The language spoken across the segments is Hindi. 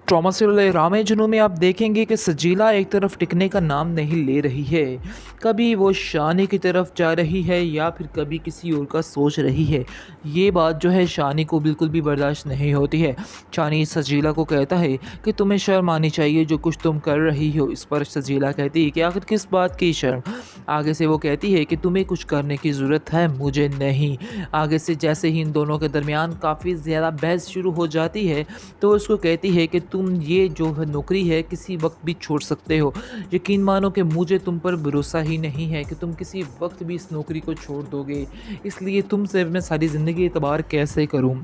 ट्रॉमा से जुड़े ड्रामे जुनून में आप देखेंगे कि सजीला एक तरफ टिकने का नाम नहीं ले रही है। कभी वो शानी की तरफ जा रही है या फिर कभी किसी और का सोच रही है। ये बात जो है शानी को बिल्कुल भी बर्दाश्त नहीं होती है। शानी सजीला को कहता है कि तुम्हें शर्म आनी चाहिए जो कुछ तुम कर रही हो। इस पर सजीला कहती है कि आखिर किस बात की शर्म। आगे से वो कहती है कि तुम्हें कुछ करने की ज़रूरत है, मुझे नहीं। आगे से जैसे ही इन दोनों के दरमियान काफ़ी ज़्यादा बहस शुरू हो जाती है तो उसको कहती है कि तुम ये जो है नौकरी है किसी वक्त भी छोड़ सकते हो। यकीन मानो कि मुझे तुम पर भरोसा ही नहीं है कि तुम किसी वक्त भी इस नौकरी को छोड़ दोगे, इसलिए तुमसे मैं सारी ज़िंदगी एतबार कैसे करूं।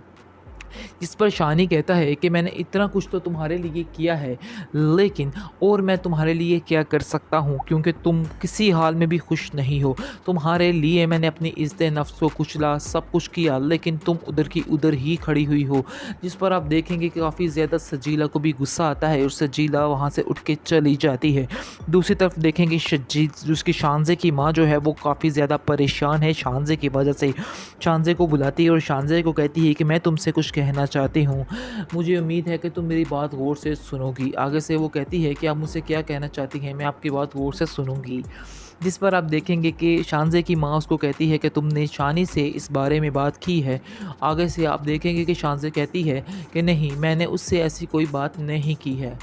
इस पर शानी कहता है कि मैंने इतना कुछ तो तुम्हारे लिए किया है, लेकिन और मैं तुम्हारे लिए क्या कर सकता हूँ, क्योंकि तुम किसी हाल में भी खुश नहीं हो। तुम्हारे लिए मैंने अपनी इज़्ज़त नफ्स को कुचला, सब कुछ किया, लेकिन तुम उधर की उधर ही खड़ी हुई हो। जिस पर आप देखेंगे कि काफ़ी ज़्यादा सजीला को भी गुस्सा आता है और सजीला वहाँ से उठ के चली जाती है। दूसरी तरफ देखेंगे उसकी शानजे की माँ जो है वो काफ़ी ज़्यादा परेशान है शानजे की वजह से। शानजे को बुलाती है और शानजे को कहती है कि मैं तुमसे कुछ कहना चाहती हूँ, मुझे उम्मीद है कि तुम मेरी बात गौर से सुनोगी। आगे से वो कहती है कि आप मुझसे क्या कहना चाहती हैं, मैं आपकी बात गौर से सुनूंगी। जिस पर आप देखेंगे कि शानजे की माँ उसको कहती है कि तुमने शानी से इस बारे में बात की है। आगे से आप देखेंगे कि शानजे कहती है कि नहीं, मैंने उससे ऐसी कोई बात नहीं की है।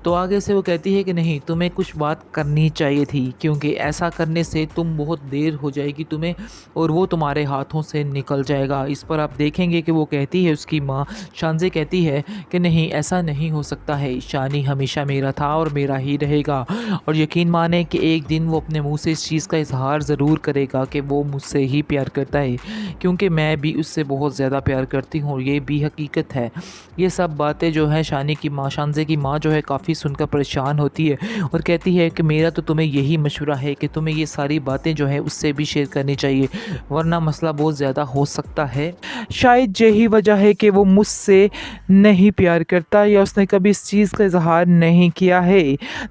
तो आगे से वो कहती है कि नहीं, तुम्हें कुछ बात करनी चाहिए थी, क्योंकि ऐसा करने से तुम बहुत देर हो जाएगी तुम्हें और वो तुम्हारे हाथों से निकल जाएगा। इस पर आप देखेंगे कि वो कहती है, उसकी माँ शानजे कहती है कि नहीं, ऐसा नहीं हो सकता है, शानी हमेशा मेरा था और मेरा ही रहेगा। और यकीन माने कि एक दिन वो अपने मुंह से इस चीज़ का इजहार ज़रूर करेगा कि वो मुझसे ही प्यार करता है, क्योंकि मैं भी उससे बहुत ज़्यादा प्यार करती हूँ और ये भी हकीकत है। ये सब बातें जो है शानी की माँ, शानजे की माँ जो है काफ़ी सुनकर परेशान होती है और कहती है कि मेरा तो तुम्हें यही मशवरा है कि तुम्हें ये सारी बातें जो है उससे भी शेयर करनी चाहिए, वरना मसला बहुत ज़्यादा हो सकता है। शायद यही वजह है कि वो मुझसे नहीं प्यार करता या उसने कभी इस चीज़ का इजहार नहीं किया है।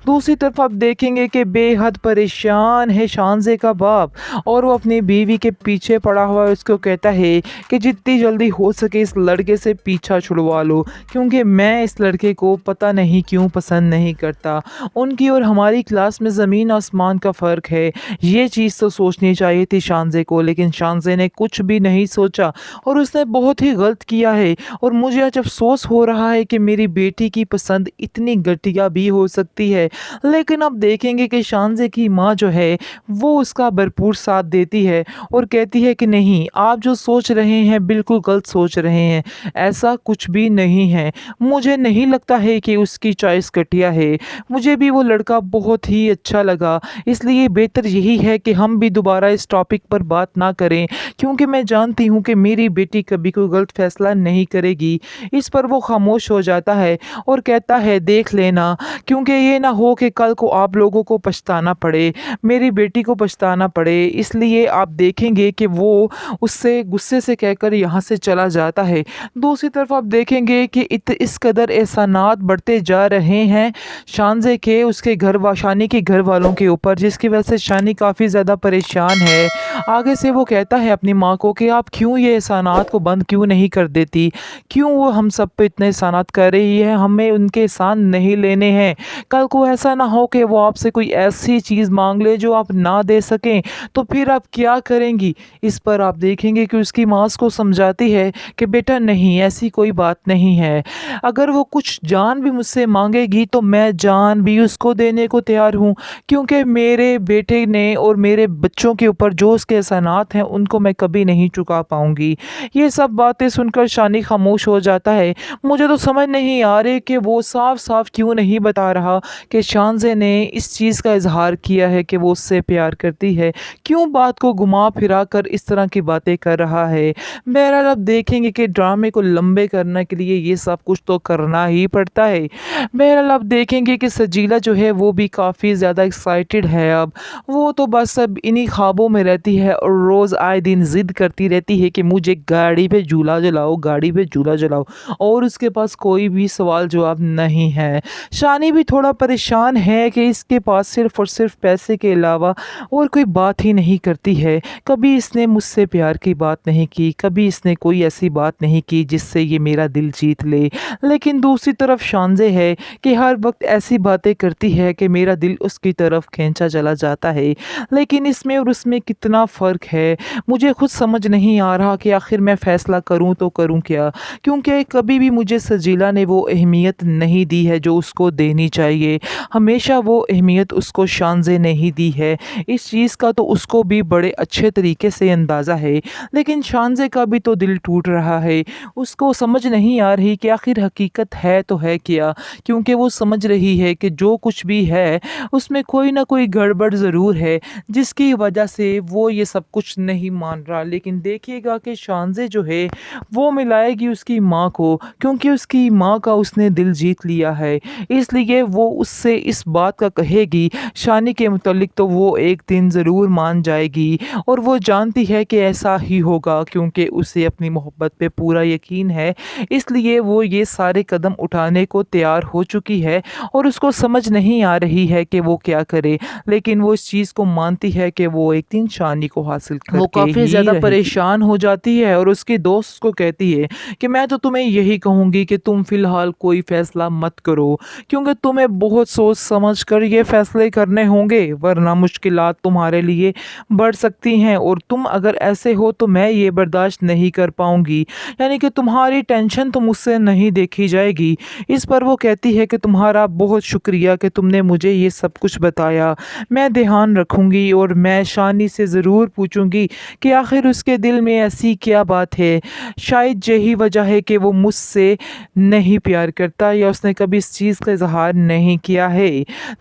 दूसरी तरफ आप देखेंगे कि बेहद परेशान है शानजे का बाप और वो अपनी बीवी के पीछे पड़ा हुआ है। उसको कहता है कि जितनी जल्दी हो सके इस लड़के से पीछा छुड़वा लो, क्योंकि मैं इस लड़के को पता नहीं क्यों पसंद नहीं करता। उनकी और हमारी क्लास में ज़मीन आसमान का फ़र्क है। ये चीज़ तो सोचनी चाहिए थी शानजे को, लेकिन शानजे ने कुछ भी नहीं सोचा और उसने बहुत ही गलत किया है। और मुझे आज अफसोस हो रहा है कि मेरी बेटी की पसंद इतनी घटिया भी हो सकती है। लेकिन अब देखेंगे कि शानजे की माँ जो है वो उसका भरपूर साथ देती है और कहती है कि नहीं, आप जो सोच रहे हैं बिल्कुल गलत सोच रहे हैं, ऐसा कुछ भी नहीं है। मुझे नहीं लगता है कि उसकी चॉइस घटिया है, मुझे भी वो लड़का बहुत ही अच्छा लगा। इसलिए बेहतर यही है कि हम भी दोबारा इस टॉपिक पर बात ना करें, क्योंकि मैं जानती हूँ कि मेरी बेटी कभी कोई गलत फैसला नहीं करेगी। इस पर वो खामोश हो जाता है और कहता है देख लेना, क्योंकि ये ना हो कि कल को आप लोगों को पछताना पड़े, मेरी बेटी को पछताना पड़े। इसलिए आप देखेंगे कि वो उससे गुस्से से कहकर यहाँ से चला जाता है। दूसरी तरफ आप देखेंगे कि इस कदर एहसानात बढ़ते जा रहे हैं शानजे के उसके शानी के घर वालों के ऊपर, जिसकी वजह से शानी काफ़ी ज़्यादा परेशान है। आगे से वो कहता है अपनी माँ को कि आप क्यों ये एहसानात को बंद क्यों नहीं कर देती, क्यों वो हम सब पे इतने एहसानात कर रही है, हमें उनके एहसान नहीं लेने हैं। कल को ऐसा ना हो कि वो आपसे कोई ऐसी चीज़ मांग ले जो आप ना दे सकें, तो फिर आप क्या करेंगी। इस पर आप देखेंगे कि उसकी माँ उसको समझाती है कि बेटा नहीं, ऐसी कोई बात नहीं है, अगर वो कुछ जान भी मुझसे मांगेगी तो मैं जान भी उसको देने को तैयार हूँ, क्योंकि मेरे बेटे ने और मेरे बच्चों के ऊपर जो उसके एहसानात हैं उनको मैं कभी नहीं चुका पाऊँगी। ये सब बातें सुनकर शानी खामोश हो जाता है। मुझे तो समझ नहीं आ रही कि वो साफ साफ क्यों नहीं बता रहा कि शानजे ने इस चीज़ का इजहार किया है कि वो उससे प्यार करती है, क्यों बात को घुमा फिरा कर इस तरह की बातें कर रहा है। बहरहाल अब देखेंगे कि ड्रामे को लंबे करने के लिए ये सब कुछ तो करना ही पड़ता है। बहरहाल अब देखेंगे कि सजीला जो है वो भी काफ़ी ज़्यादा एक्साइटेड है। अब वो तो बस अब इन्हीं ख्वाबों में रहती है और रोज़ आए दिन ज़िद करती रहती है कि मुझे गाड़ी पे झूला जलाओ, गाड़ी पे झूला जलाओ, और उसके पास कोई भी सवाल जवाब नहीं है। शानी भी थोड़ा परेशान है कि इसके पास सिर्फ़ और सिर्फ पैसे के अलावा और कोई बात ही नहीं करती है। कभी इसने मुझसे प्यार की बात नहीं की, कभी इसने कोई ऐसी बात नहीं की जिससे ये मेरा दिल जीत ले। लेकिन दूसरी तरफ शानज़े है कि हर वक़्त ऐसी बातें करती है कि मेरा दिल उसकी तरफ खींचा चला जाता है। लेकिन इसमें और उसमें कितना फ़र्क है, मुझे खुद समझ नहीं आ रहा कि आखिर मैं फ़ैसला करूँ तो करूँ क्या? क्योंकि कभी भी मुझे सजीला ने वो अहमियत नहीं दी है जो उसको देनी चाहिए। हमेशा वो अहमियत उसको शानज़े ने ही दी है। इस चीज़ का तो उसको भी बड़े अच्छे तरीके से अंदाज़ा है। लेकिन शानज़े का भी तो दिल टूट रहा है। उसको समझ नहीं आ रही कि आखिर हकीकत है तो है क्या? क्योंकि वो समझ रही है कि जो कुछ भी है उसमें कोई ना कोई गड़बड़ ज़रूर है जिसकी वजह से वो ये सब कुछ नहीं मान रहा। लेकिन देखिएगा कि शानज़े जो है वो मिलाएगी उसकी माँ को, क्योंकि उसकी माँ का उसने दिल जीत लिया है। इसलिए वो उससे इस बात का कहेगी शानी के मुतालिक, तो वो एक दिन ज़रूर मान जाएगी और वो जानती है कि ऐसा ही होगा क्योंकि उसे अपनी मोहब्बत पे पूरा यकीन है। इसलिए वो ये सारे कदम उठाने को तैयार हो चुकी है और उसको समझ नहीं आ रही है कि वो क्या करे। लेकिन वो इस चीज़ को मानती है कि वो एक दिन शानी को हासिल वो करके काफ़ी ही ज़्यादा रहेगी। परेशान हो जाती है और उसकी दोस्त उसको कहती है कि मैं तो तुम्हें यही कहूँगी कि तुम फ़िलहाल कोई फ़ैसला मत करो, क्योंकि तुम्हें बहुत सोच समझ कर ये फ़ैसले करने होंगे, वरना मुश्किलात तुम्हारे लिए बढ़ सकती हैं और तुम अगर ऐसे हो तो मैं ये बर्दाश्त नहीं कर पाऊँगी। यानी कि तुम्हारी टेंशन तो मुझसे नहीं देखी जाएगी। इस पर वो कहती है कि तुम्हारा बहुत शुक्रिया कि तुमने मुझे ये सब कुछ बताया। मैं ध्यान रखूँगी और मैं शानी से ज़रूर पूछूँगी कि आखिर उसके दिल में ऐसी क्या बात है। शायद यही वजह है कि वो मुझसे नहीं प्यार करता या उसने कभी इस चीज़ का इज़हार नहीं किया है।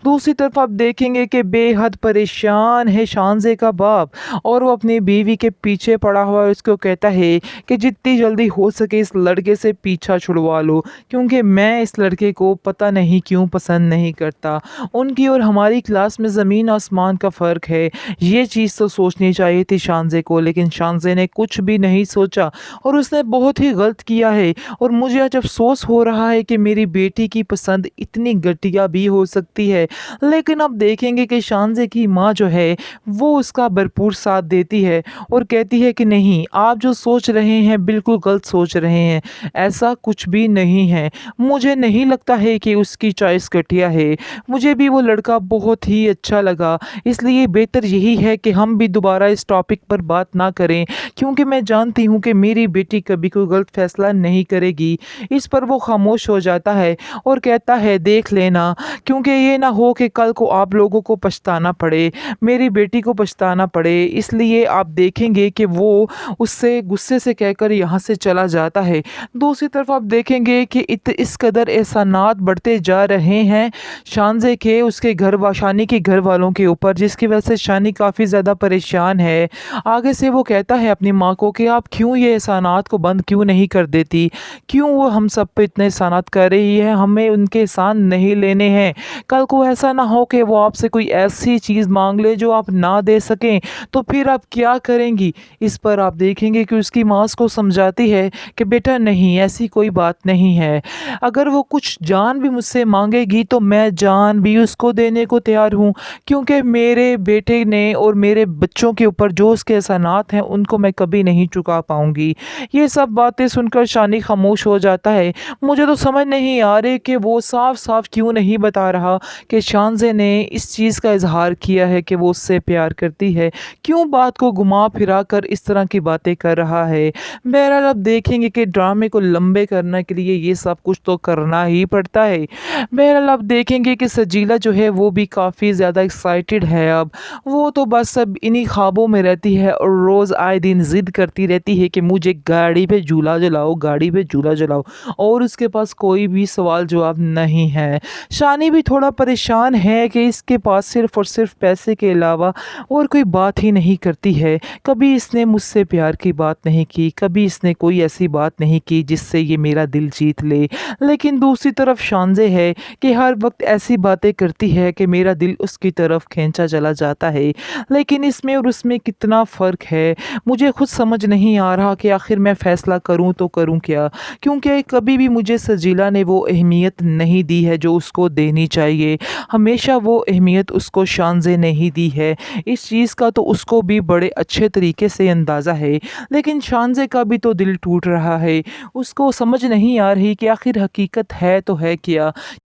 दूसरी तरफ आप देखेंगे कि बेहद परेशान है शानज़े का बाप और वो अपनी बीवी के पीछे पड़ा हुआ है। उसको कहता है कि जितनी जल्दी हो सके इस लड़के से पीछा छुड़वा लो, क्योंकि मैं इस लड़के को पता नहीं क्यों पसंद नहीं करता। उनकी और हमारी क्लास में ज़मीन आसमान का फ़र्क है। ये चीज़ तो सोचनी चाहिए थी शानज़े को, लेकिन शानज़े ने कुछ भी नहीं सोचा और उसने बहुत ही गलत किया है। और मुझे आज अफ़सोस हो रहा है कि मेरी बेटी की पसंद इतनी घटिया भी हो सकती है। लेकिन अब देखेंगे कि शानज़े की माँ जो है वो उसका भरपूर साथ देती है और कहती है कि नहीं, आप जो सोच रहे हैं बिल्कुल गलत सोच रहे हैं, ऐसा कुछ भी नहीं है। मुझे नहीं लगता है कि उसकी चॉइस घटिया है। मुझे भी वो लड़का बहुत ही अच्छा लगा, इसलिए बेहतर यही है कि हम भी दोबारा इस टॉपिक पर बात ना करें, क्योंकि मैं जानती हूँ कि मेरी बेटी कभी कोई गलत फ़ैसला नहीं करेगी। इस पर वो खामोश हो जाता है और कहता है देख लेना, क्योंकि ये ना हो कि कल को आप लोगों को पछताना पड़े, मेरी बेटी को पछताना पड़े। इसलिए आप देखेंगे कि वो उससे गुस्से से कहकर यहाँ से चला जाता है। दूसरी तरफ आप देखेंगे कि इस कदर एहसानात बढ़ते जा रहे हैं शानज़े के उसके शानी के घर वालों के ऊपर, जिसकी वजह से शानी काफ़ी ज़्यादा परेशान है। आगे से वो कहता है अपनी माँ को कि आप क्यों ये एहसानात को बंद क्यों नहीं कर देती, क्यों वो हम सब पे इतने एहसानात कर रही है, हमें उनके एहसान नहीं लेने हैं। कल को ऐसा ना हो कि वो आपसे कोई ऐसी चीज़ मांग ले जो आप ना दे सकें, तो फिर आप क्या करेंगी। इस पर आप देखेंगे कि उसकी माँ उसको समझाती है कि बेटा नहीं, ऐसी कोई बात नहीं है। अगर वो कुछ जान भी मुझसे मांगेगी तो मैं जान भी उसको देने को तैयार हूँ, क्योंकि मेरे बेटे ने और मेरे बच्चों के ऊपर जो उसके एहसानात हैं उनको मैं कभी नहीं चुका पाऊँगी। ये सब बातें सुनकर शानी खामोश हो जाता है। मुझे तो समझ नहीं आ रही कि वो साफ-साफ क्यों नहीं बता रहा कि शानज़े ने इस चीज़ का इज़हार किया है कि वो उससे प्यार करती है। क्यों बात को घुमा-फिरा कर इस तरह की बातें कर रहा है। बहरहाल अब देखेंगे कि ड्रामे को लंबे करने के लिए ये सब कुछ तो करना ही पड़ता है। बहरहाल अब देखेंगे कि सजीला जो है वो भी काफ़ी ज़्यादा एक्साइटेड है अब। वो तो बस अब इन्हीं ख्वाबों में रहती है और रोज़ आए दिन ज़िद करती रहती है कि मुझे गाड़ी पे झूला झुलाओ, गाड़ी पे झूला झुलाओ, और उसके पास कोई भी सवाल जवाब नहीं है। शानी भी थोड़ा परेशान है कि इसके पास सिर्फ़ और सिर्फ पैसे के अलावा और कोई बात ही नहीं करती है। कभी इसने मुझसे प्यार की बात नहीं की, कभी इसने कोई ऐसी बात नहीं की जिससे ये मेरा दिल जीत ले। लेकिन दूसरी तरफ शानज़े है कि हर वक़्त ऐसी बातें करती है कि मेरा दिल उसकी तरफ खींचा चला जाता है। लेकिन इसमें और उसमें कितना फ़र्क है, मुझे खुद समझ नहीं आ रहा कि आखिर मैं फ़ैसला करूँ तो करूँ क्या? क्योंकि कभी भी मुझे सजीला ने वो अहमियत नहीं दी है जो उसको देनी चाहिए। हमेशा वो अहमियत उसको शान शानज़े ने ही दी है। इस चीज़ का तो उसको भी बड़े अच्छे तरीके से अंदाज़ा है, लेकिन शानज़े का भी तो दिल टूट रहा है। उसको समझ नहीं आ रही कि आखिर हकीकत है तो है क्या?